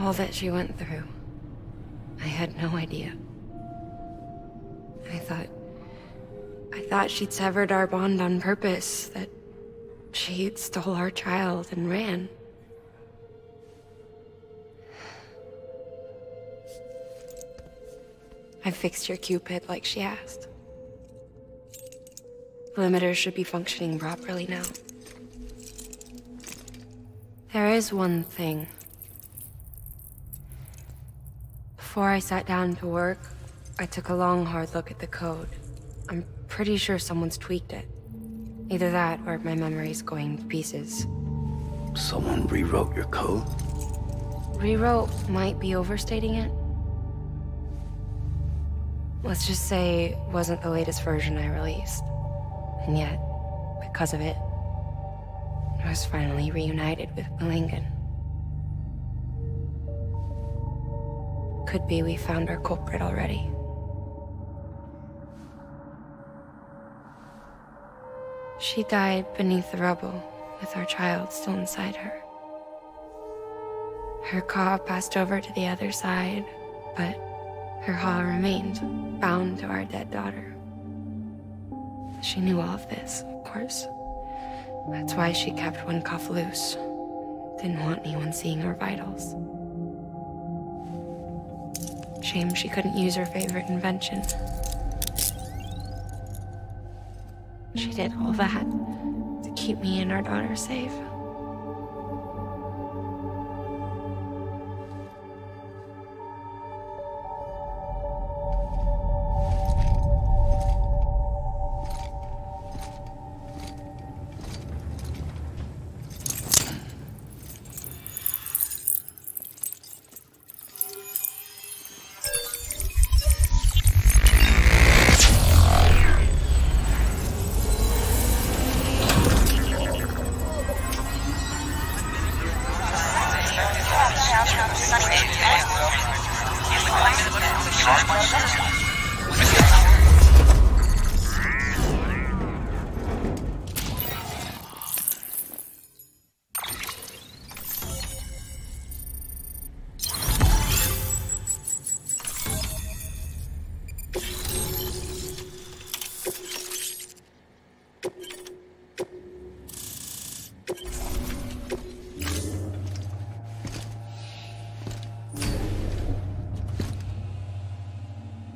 All that she went through. I had no idea. I thought she'd severed our bond on purpose, that she stole our child and ran. I fixed your Cupid like she asked. The limiter should be functioning properly now. There is one thing. Before I sat down to work, I took a long, hard look at the code. I'm pretty sure someone's tweaked it. Either that, or my memory's going to pieces. Someone rewrote your code? Rewrote might be overstating it. Let's just say it wasn't the latest version I released. And yet, because of it, I was finally reunited with Malingen. Could be we found our culprit already. She died beneath the rubble, with our child still inside her. Her Ka passed over to the other side, but her Ha remained, bound to our dead daughter. She knew all of this, of course. That's why she kept one cuff loose. Didn't want anyone seeing her vitals. Shame she couldn't use her favorite invention. She did all that to keep me and our daughter safe.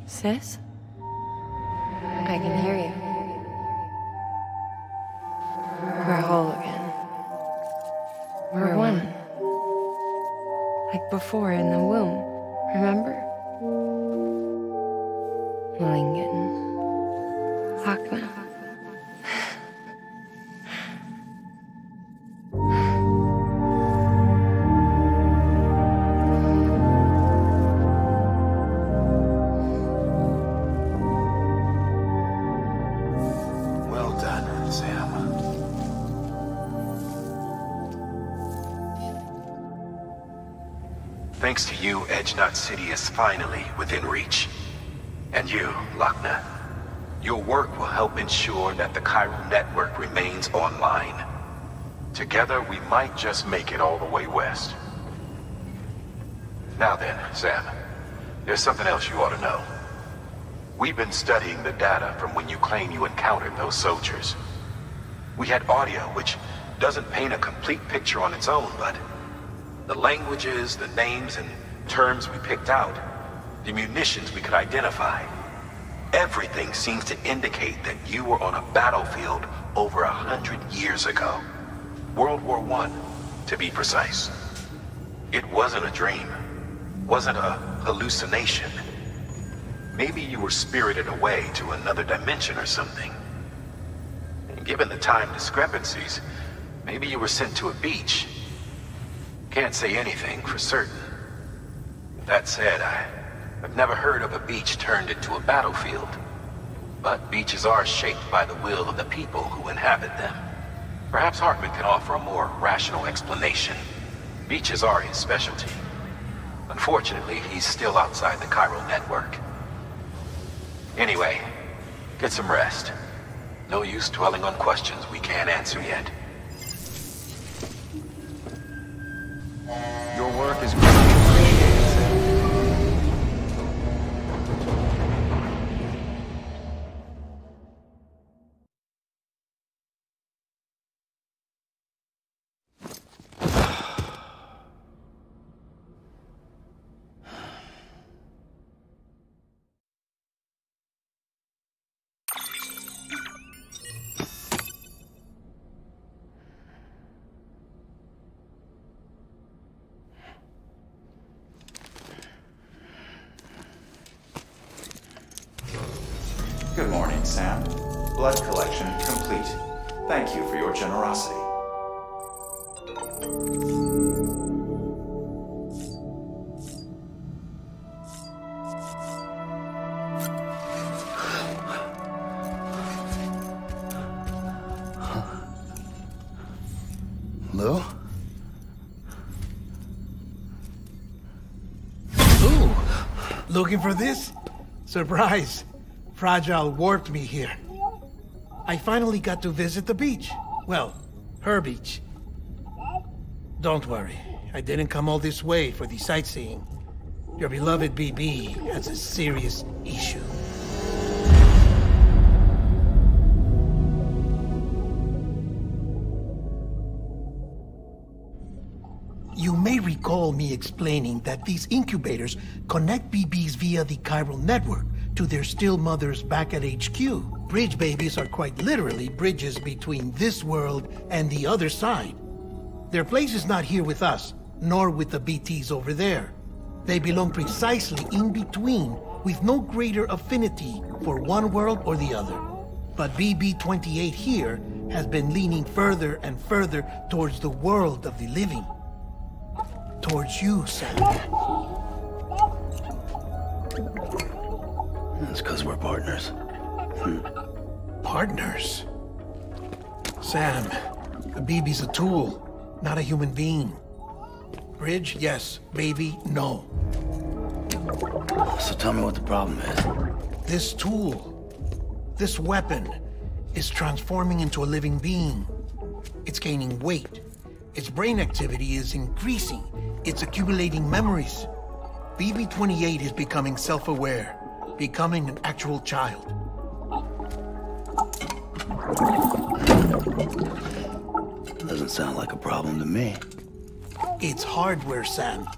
Sis? I can hear you. We're whole again. We're one. Like before in the womb, remember? Malingen. Lakna. Thanks to you, Edgenut City is finally within reach. And you, Lakna, your work will help ensure that the chiral network remains online. Together, we might just make it all the way west. Now then, Sam, there's something else you ought to know. We've been studying the data from when you claim you encountered those soldiers. We had audio, which doesn't paint a complete picture on its own, but the languages, the names and terms we picked out, the munitions we could identify, everything seems to indicate that you were on a battlefield over 100 years ago. World War I, to be precise. It wasn't a dream, wasn't a hallucination. Maybe you were spirited away to another dimension or something. And given the time discrepancies, maybe you were sent to a beach. Can't say anything for certain. That said, I've never heard of a beach turned into a battlefield. But beaches are shaped by the will of the people who inhabit them. Perhaps Hartman can offer a more rational explanation. Beaches are his specialty. Unfortunately, he's still outside the chiral network. Anyway, get some rest. No use dwelling on questions we can't answer yet. Your work is great. Good morning, Sam. Blood collection complete. Thank you for your generosity. Lou? Ooh, looking for this? Surprise. Fragile warped me here. I finally got to visit the beach. Well, her beach. Don't worry, I didn't come all this way for the sightseeing. Your beloved BB has a serious issue. You may recall me explaining that these incubators connect BBs via the chiral network to their still mothers back at HQ. Bridge babies are quite literally bridges between this world and the other side. Their place is not here with us, nor with the BTs over there. They belong precisely in between, with no greater affinity for one world or the other. But BB-28 here has been leaning further and further towards the world of the living. Towards you, Sam. It's because we're partners. Partners? Sam, the BB's a tool, not a human being. Bridge, yes. Baby, no. So tell me what the problem is. This tool, this weapon, is transforming into a living being. It's gaining weight. Its brain activity is increasing. It's accumulating memories. BB-28 is becoming self-aware, becoming an actual child. Doesn't sound like a problem to me. It's hardware, Sam.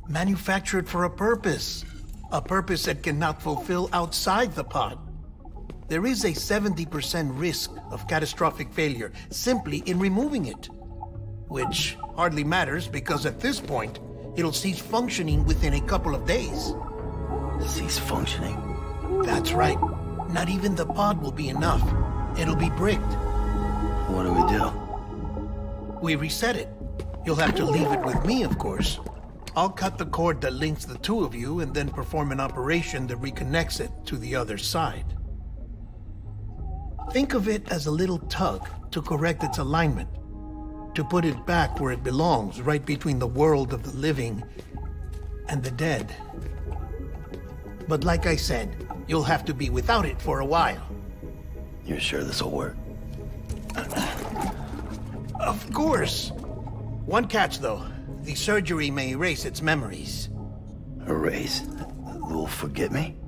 Manufactured for a purpose. A purpose that cannot fulfill outside the pod. There is a 70% risk of catastrophic failure simply in removing it. Which hardly matters because at this point, it'll cease functioning within a couple of days. Cease functioning? That's right. Not even the pod will be enough. It'll be bricked. What do we do? We reset it. You'll have to leave it with me, of course. I'll cut the cord that links the two of you and then perform an operation that reconnects it to the other side. Think of it as a little tug to correct its alignment. To put it back where it belongs, right between the world of the living and the dead. But like I said, you'll have to be without it for a while. You're sure this'll work? Of course. One catch, though. The surgery may erase its memories. Erase? Will forget me?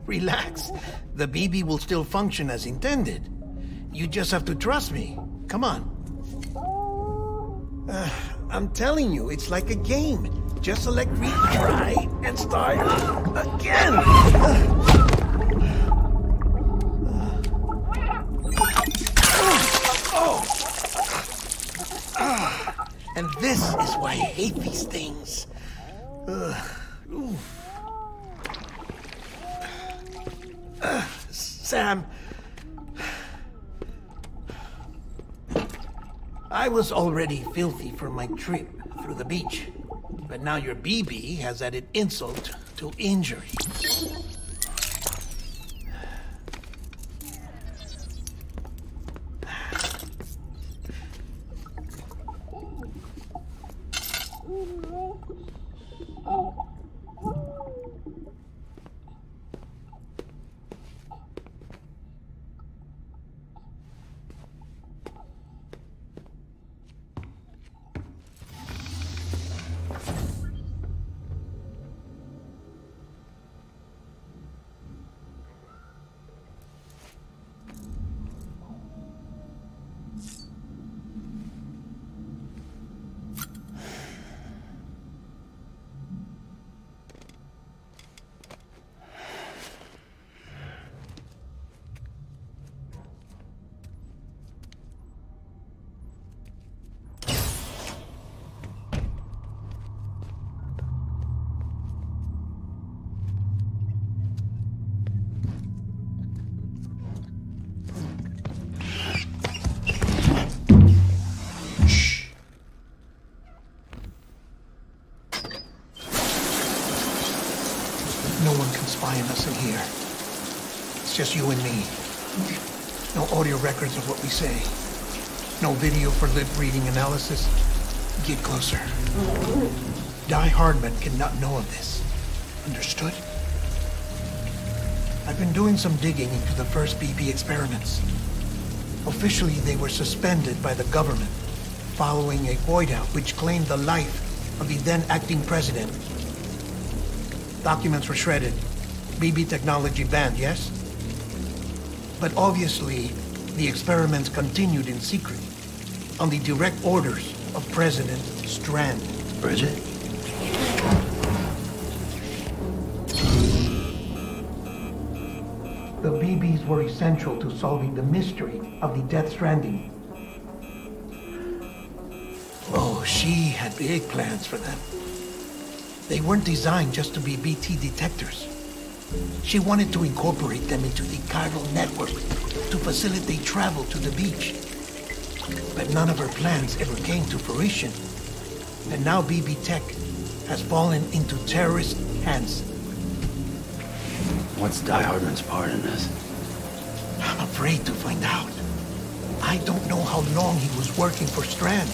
Relax. The BB will still function as intended. You just have to trust me. Come on. I'm telling you, it's like a game. Just select retry and start again. And this is why I hate these things. Sam, I was already filthy from my trip through the beach, but now your BB has added insult to injury. No one can spy on us in here. It's just you and me. No audio records of what we say. No video for lip-reading analysis. Get closer. Die Hardman cannot know of this. Understood? I've been doing some digging into the first BB experiments. Officially, they were suspended by the government, following a void-out which claimed the life of the then-acting president. Documents were shredded. BB technology banned, yes? But obviously, the experiments continued in secret, on the direct orders of President Strand. Bridget? The BBs were essential to solving the mystery of the Death Stranding. Oh, she had big plans for them. They weren't designed just to be BT detectors. She wanted to incorporate them into the chiral network to facilitate travel to the beach. But none of her plans ever came to fruition. And now BB Tech has fallen into terrorist hands. What's Die Hardman's part in this? I'm afraid to find out. I don't know how long he was working for Strand.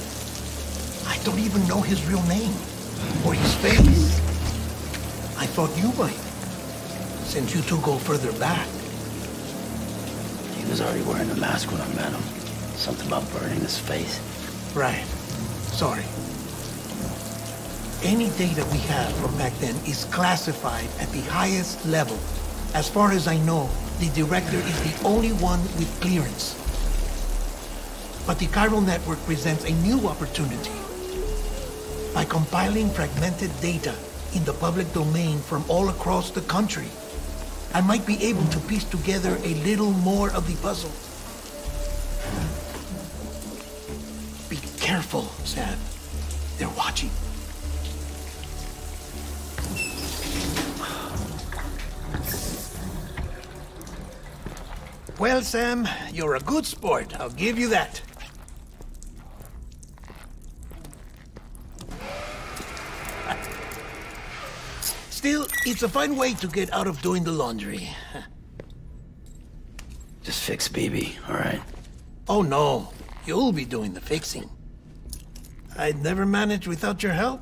I don't even know his real name, or his face. I thought you might, since you two go further back. He was already wearing a mask when I met him. Something about burning his face. Right. Sorry. Any data we have from back then is classified at the highest level. As far as I know, the director is the only one with clearance. But the chiral network presents a new opportunity. By compiling fragmented data in the public domain from all across the country, I might be able to piece together a little more of the puzzle. Be careful, Sam. They're watching. Well, Sam, you're a good sport. I'll give you that. Still, it's a fine way to get out of doing the laundry. Just fix BB, all right? Oh, no. You'll be doing the fixing. I'd never manage without your help.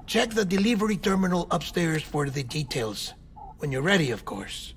Check the delivery terminal upstairs for the details. When you're ready, of course.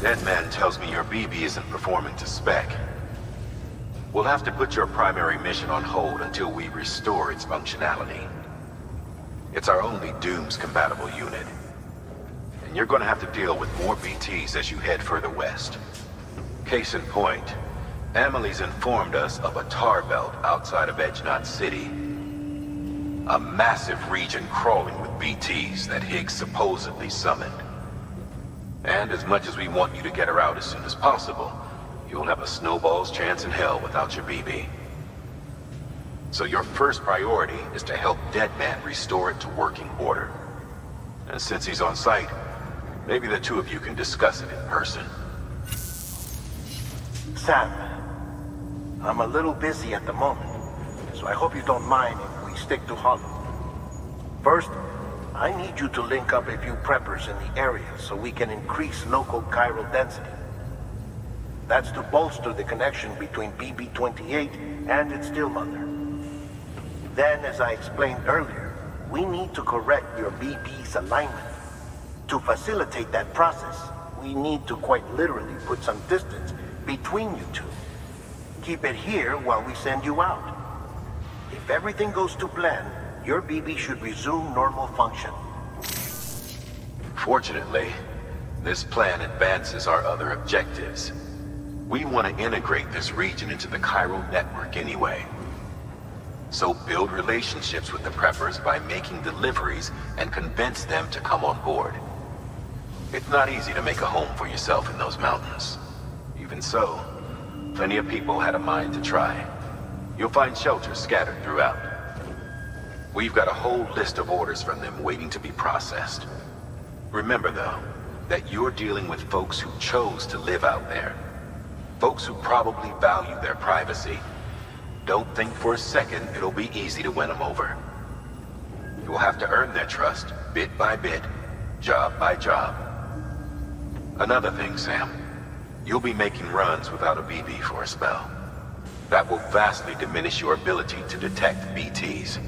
That man tells me your BB isn't performing to spec. We'll have to put your primary mission on hold until we restore its functionality. It's our only Dooms-compatible unit. And you're gonna have to deal with more BTs as you head further west. Case in point, Amelie's informed us of a tar belt outside of Edge Knot City. A massive region crawling with BTs that Higgs supposedly summoned. And as much as we want you to get her out as soon as possible, you'll have a snowball's chance in hell without your BB. So your first priority is to help Deadman restore it to working order. And since he's on site, maybe the two of you can discuss it in person. Sam, I'm a little busy at the moment, so I hope you don't mind if we stick to Hollow. First, I need you to link up a few preppers in the area so we can increase local chiral density. That's to bolster the connection between BB-28 and its stillmother. Then, as I explained earlier, we need to correct your BB's alignment. To facilitate that process, we need to quite literally put some distance between you two. Keep it here while we send you out. If everything goes to plan, your BB should resume normal function. Fortunately, this plan advances our other objectives. We want to integrate this region into the chiral network anyway. So build relationships with the preppers by making deliveries and convince them to come on board. It's not easy to make a home for yourself in those mountains. Even so, plenty of people had a mind to try. You'll find shelters scattered throughout. We've got a whole list of orders from them waiting to be processed. Remember, though, that you're dealing with folks who chose to live out there. Folks who probably value their privacy. Don't think for a second it'll be easy to win them over. You'll have to earn their trust, bit by bit, job by job. Another thing, Sam. You'll be making runs without a BB for a spell. That will vastly diminish your ability to detect BTs.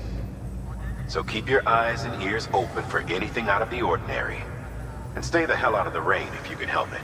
So keep your eyes and ears open for anything out of the ordinary. And stay the hell out of the rain if you can help it.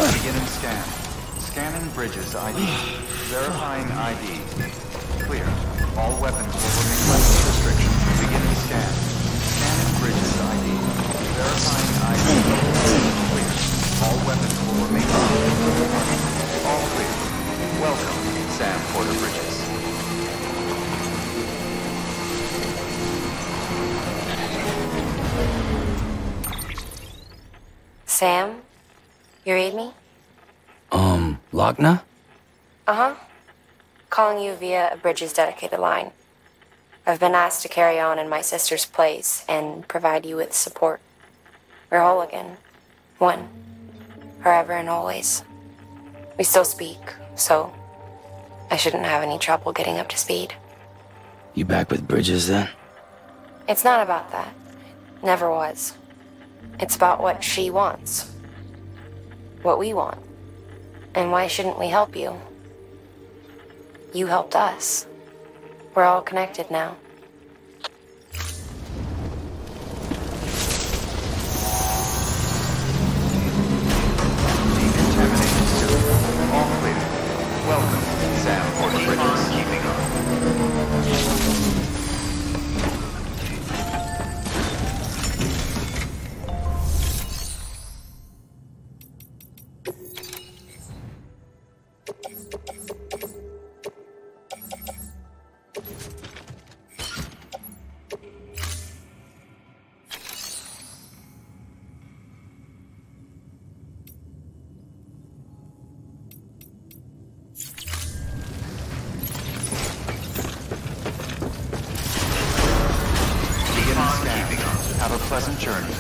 Beginning scan. Scanning bridges ID. Verifying ID. Clear. All weapons will remain weapons restriction. Beginning scan. Scanning bridges ID. Verifying ID. Clear. All weapons will remain weapons. All clear. Welcome, Sam Porter Bridges. Sam? You read me? Lochna? Uh-huh. Calling you via a Bridges dedicated line. I've been asked to carry on in my sister's place and provide you with support. We're whole again. One. Forever and always. We still speak, so I shouldn't have any trouble getting up to speed. You back with Bridges then? It's not about that. Never was. It's about what she wants. What we want. And why shouldn't we help you? You helped us. We're all connected now. Decontaminated system. All clear. pleasant journey.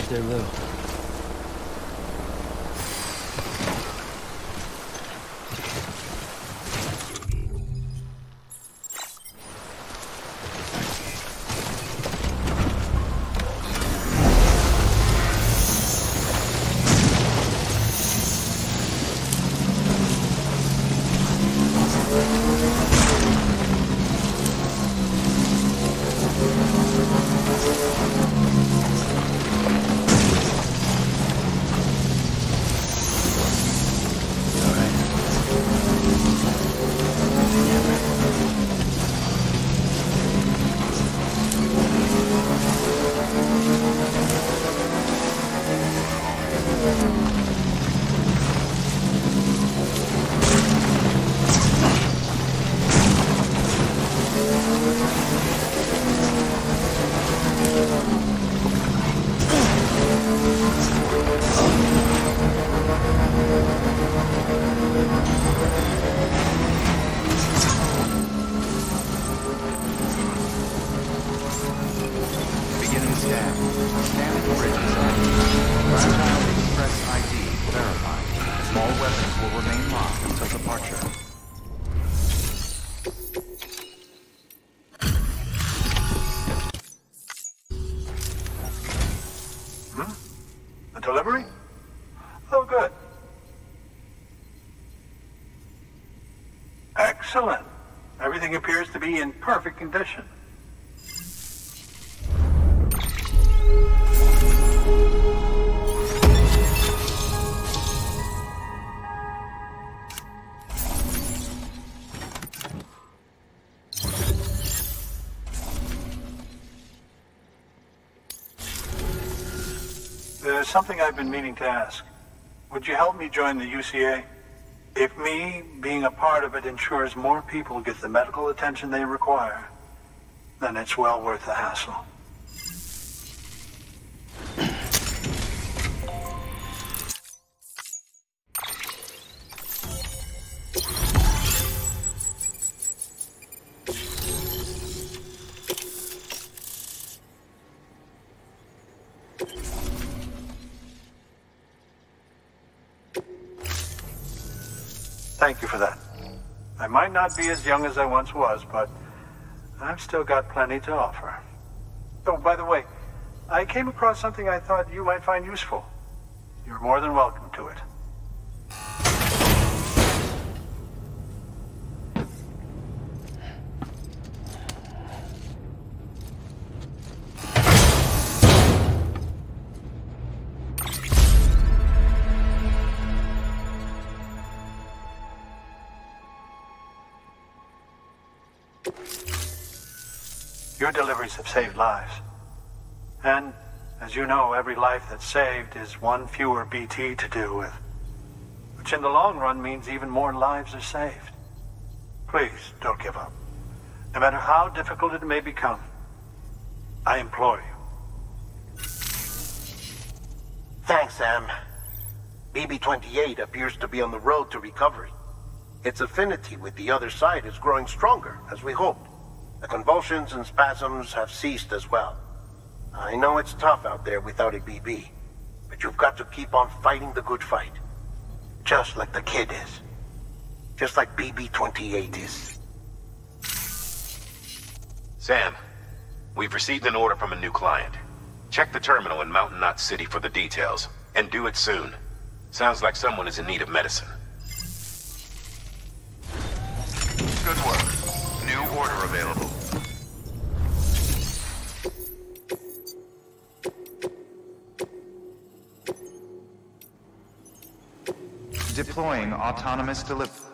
There, Lou. A delivery? Oh, good. Excellent. Everything appears to be in perfect condition. There's something I've been meaning to ask. Would you help me join the UCA? If me being a part of it ensures more people get the medical attention they require, then it's well worth the hassle. Thank you for that. I might not be as young as I once was, but I've still got plenty to offer. Oh, by the way, I came across something I thought you might find useful. You're more than welcome to it. Your deliveries have saved lives. And, as you know, every life that's saved is one fewer BT to deal with. Which in the long run means even more lives are saved. Please, don't give up. No matter how difficult it may become, I implore you. Thanks, Sam. BB-28 appears to be on the road to recovery. Its affinity with the other side is growing stronger, as we hoped. The convulsions and spasms have ceased as well. I know it's tough out there without a BB, but you've got to keep on fighting the good fight. Just like the kid is. Just like BB-28 is. Sam, we've received an order from a new client. Check the terminal in Mountain Knot City for the details, and do it soon. Sounds like someone is in need of medicine. Good work. New order available. Deploying autonomous delivery.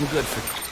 I'm good for...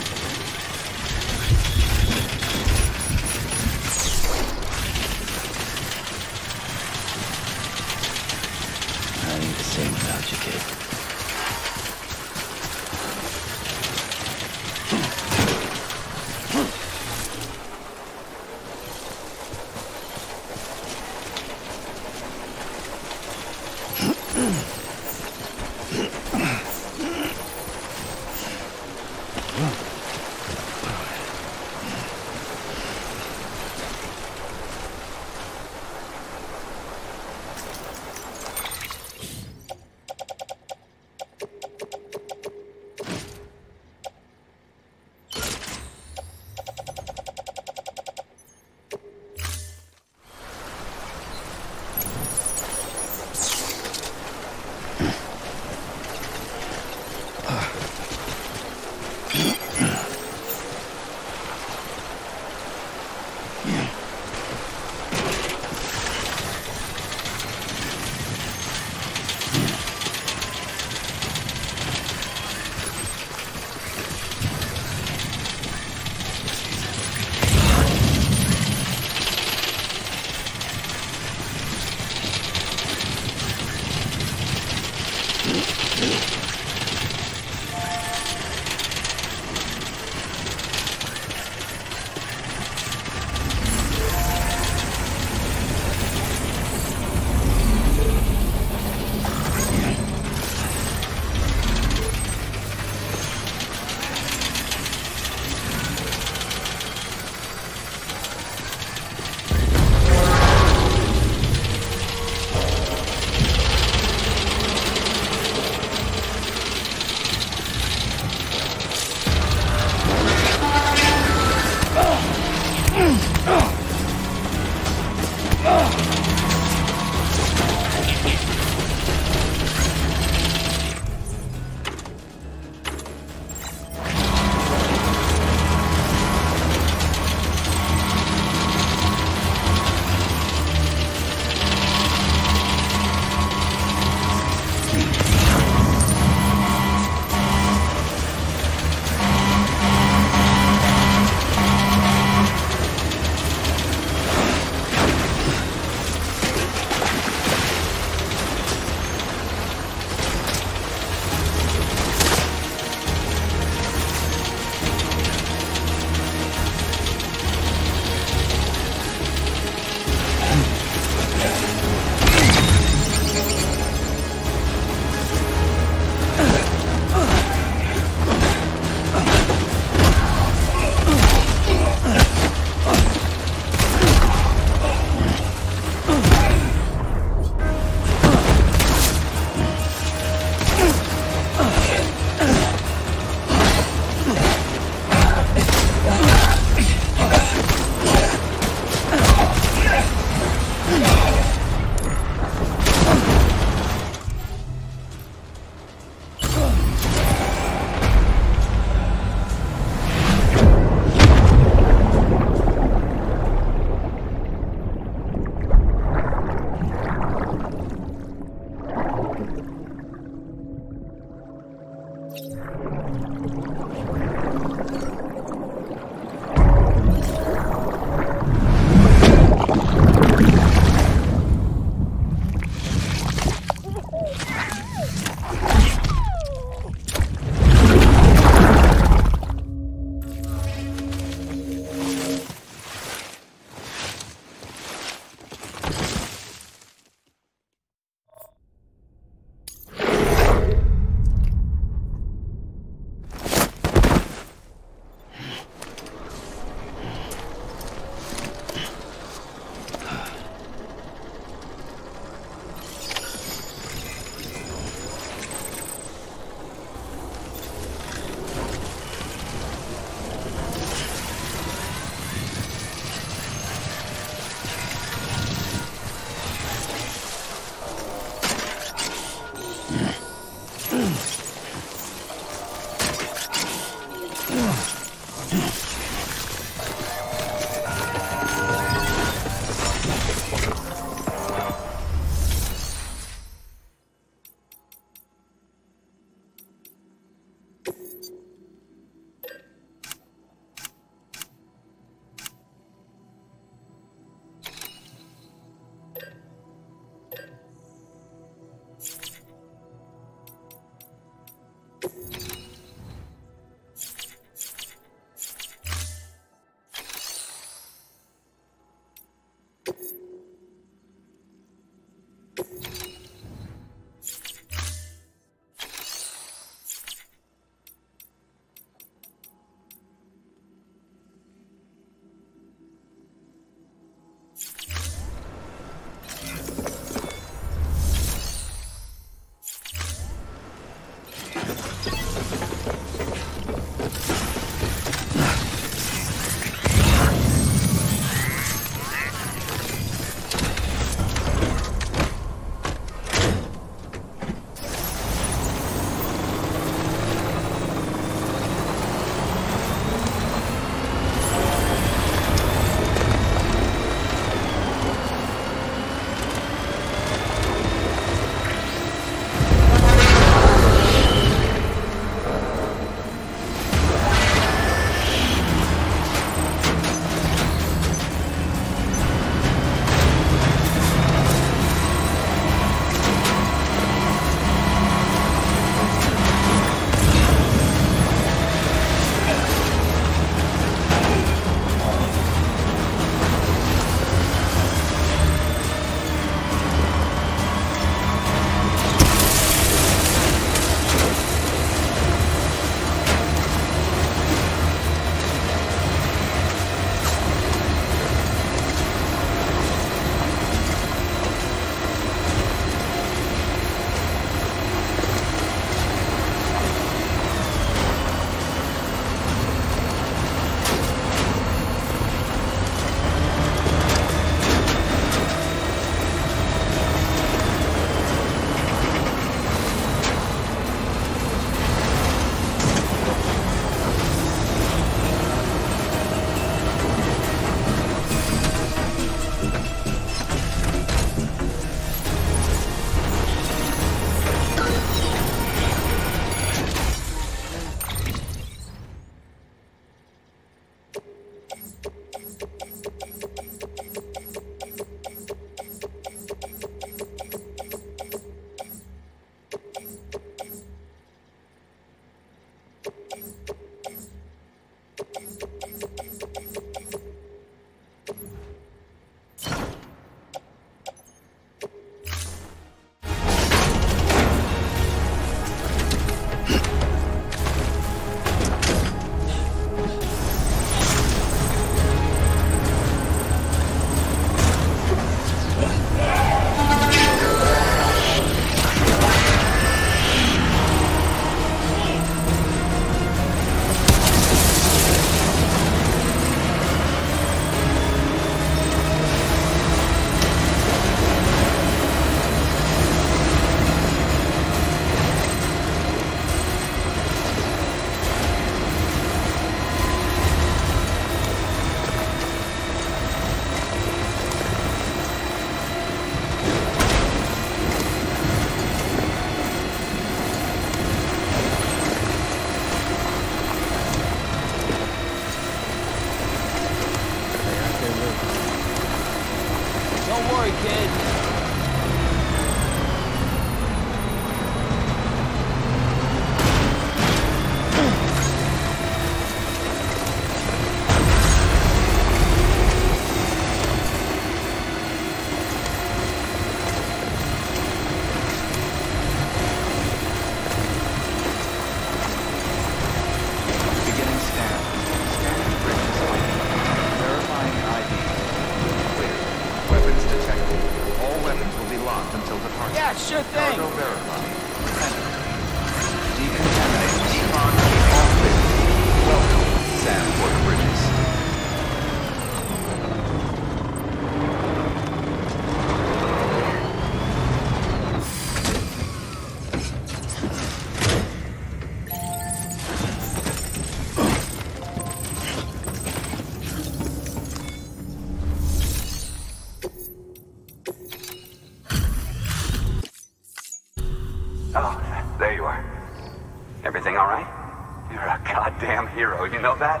hero, you know that?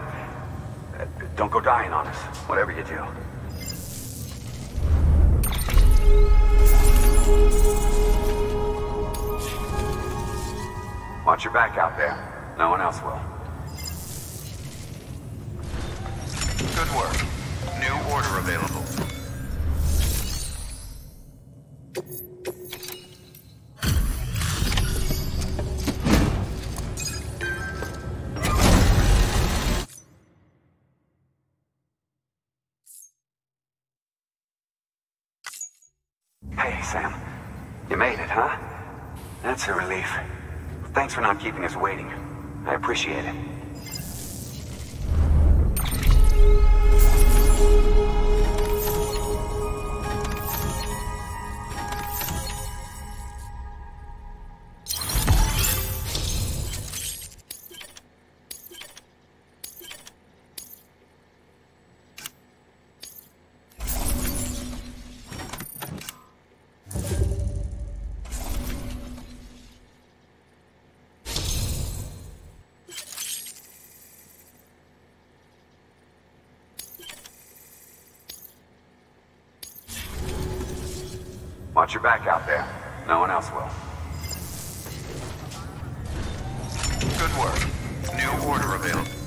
Don't go dying on us, whatever you do. Watch your back out there. No one else will. Good work. New order available. You made it, huh? That's a relief. Thanks for not keeping us waiting. I appreciate it. Watch your back out there. No one else will. Good work. New order available.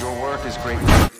Your work is great.